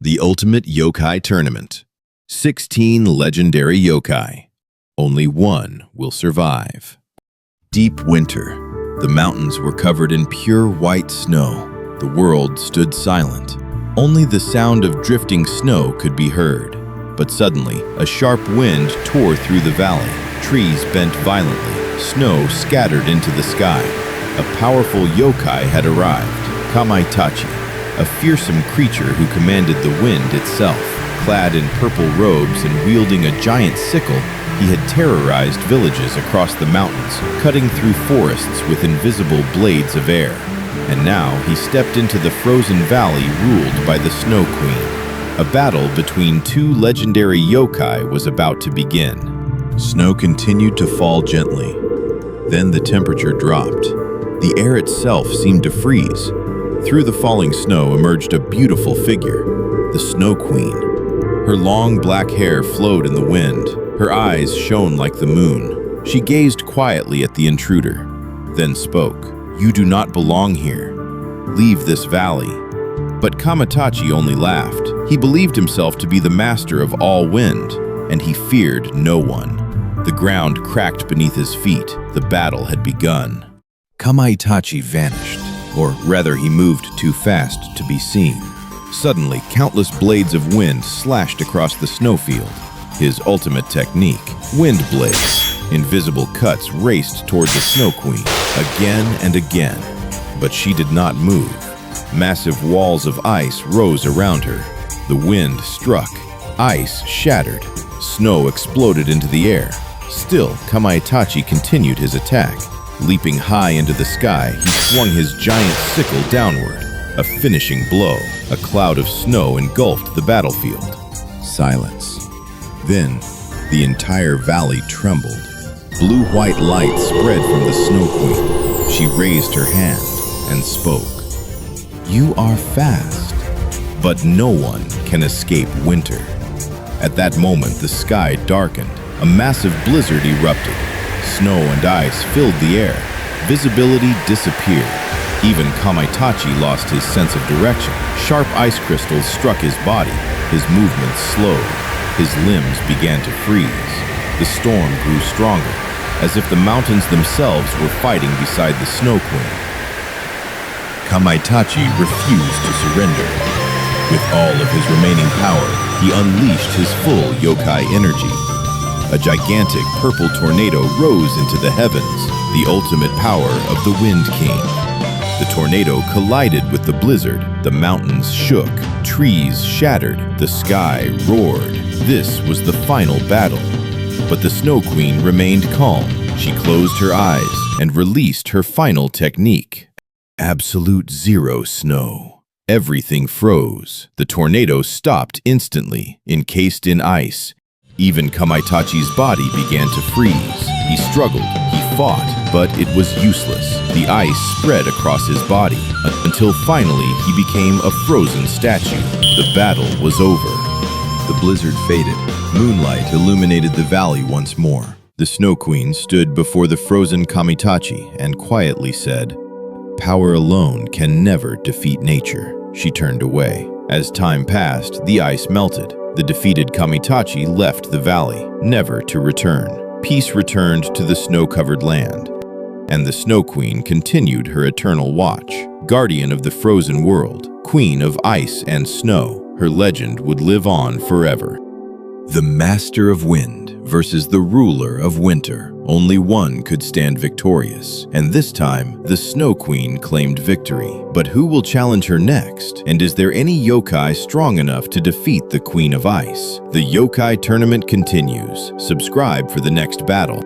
The Ultimate Yokai Tournament. 16 legendary yokai. Only one will survive. Deep winter. The mountains were covered in pure white snow. The world stood silent. Only the sound of drifting snow could be heard. But suddenly, a sharp wind tore through the valley. Trees bent violently. Snow scattered into the sky. A powerful yokai had arrived, KAMAITACHI, a fearsome creature who commanded the wind itself. Clad in purple robes and wielding a giant sickle, he had terrorized villages across the mountains, cutting through forests with invisible blades of air. And now he stepped into the frozen valley ruled by the Snow Queen. A battle between two legendary yokai was about to begin. Snow continued to fall gently. Then the temperature dropped. The air itself seemed to freeze. Through the falling snow emerged a beautiful figure, the Snow Queen. Her long black hair flowed in the wind. Her eyes shone like the moon. She gazed quietly at the intruder, then spoke. "You do not belong here. Leave this valley." But KAMAITACHI only laughed. He believed himself to be the master of all wind, and he feared no one. The ground cracked beneath his feet. The battle had begun. KAMAITACHI vanished, or rather he moved too fast to be seen. Suddenly, countless blades of wind slashed across the snowfield. His ultimate technique, wind blades. Invisible cuts raced toward the Snow Queen, again and again. But she did not move. Massive walls of ice rose around her. The wind struck. Ice shattered. Snow exploded into the air. Still, KAMAITACHI continued his attack. Leaping high into the sky, he swung his giant sickle downward. A finishing blow. A cloud of snow engulfed the battlefield. Silence. Then, the entire valley trembled. Blue-white light spread from the Snow Queen. She raised her hand and spoke. "You are fast, but no one can escape winter." At that moment, the sky darkened. A massive blizzard erupted. Snow and ice filled the air. Visibility disappeared. Even KAMAITACHI lost his sense of direction. Sharp ice crystals struck his body. His movements slowed. His limbs began to freeze. The storm grew stronger, as if the mountains themselves were fighting beside the Snow Queen. KAMAITACHI refused to surrender. With all of his remaining power, he unleashed his full yokai energy. A gigantic purple tornado rose into the heavens, the ultimate power of the Wind King. The tornado collided with the blizzard. The mountains shook, trees shattered, the sky roared. This was the final battle. But the Snow Queen remained calm. She closed her eyes and released her final technique. Absolute zero snow. Everything froze. The tornado stopped instantly, encased in ice. Even KAMAITACHI's body began to freeze. He struggled, he fought, but it was useless. The ice spread across his body, until finally he became a frozen statue. The battle was over. The blizzard faded. Moonlight illuminated the valley once more. The Snow Queen stood before the frozen KAMAITACHI and quietly said, "Power alone can never defeat nature." She turned away. As time passed, the ice melted. The defeated KAMAITACHI left the valley, never to return. Peace returned to the snow-covered land, and the Snow Queen continued her eternal watch. Guardian of the frozen world, queen of ice and snow, her legend would live on forever. The Master of Wind versus the Ruler of Winter. Only one could stand victorious, and this time, the Snow Queen claimed victory. But who will challenge her next? And is there any yokai strong enough to defeat the Queen of Ice? The Yokai Tournament continues. Subscribe for the next battle.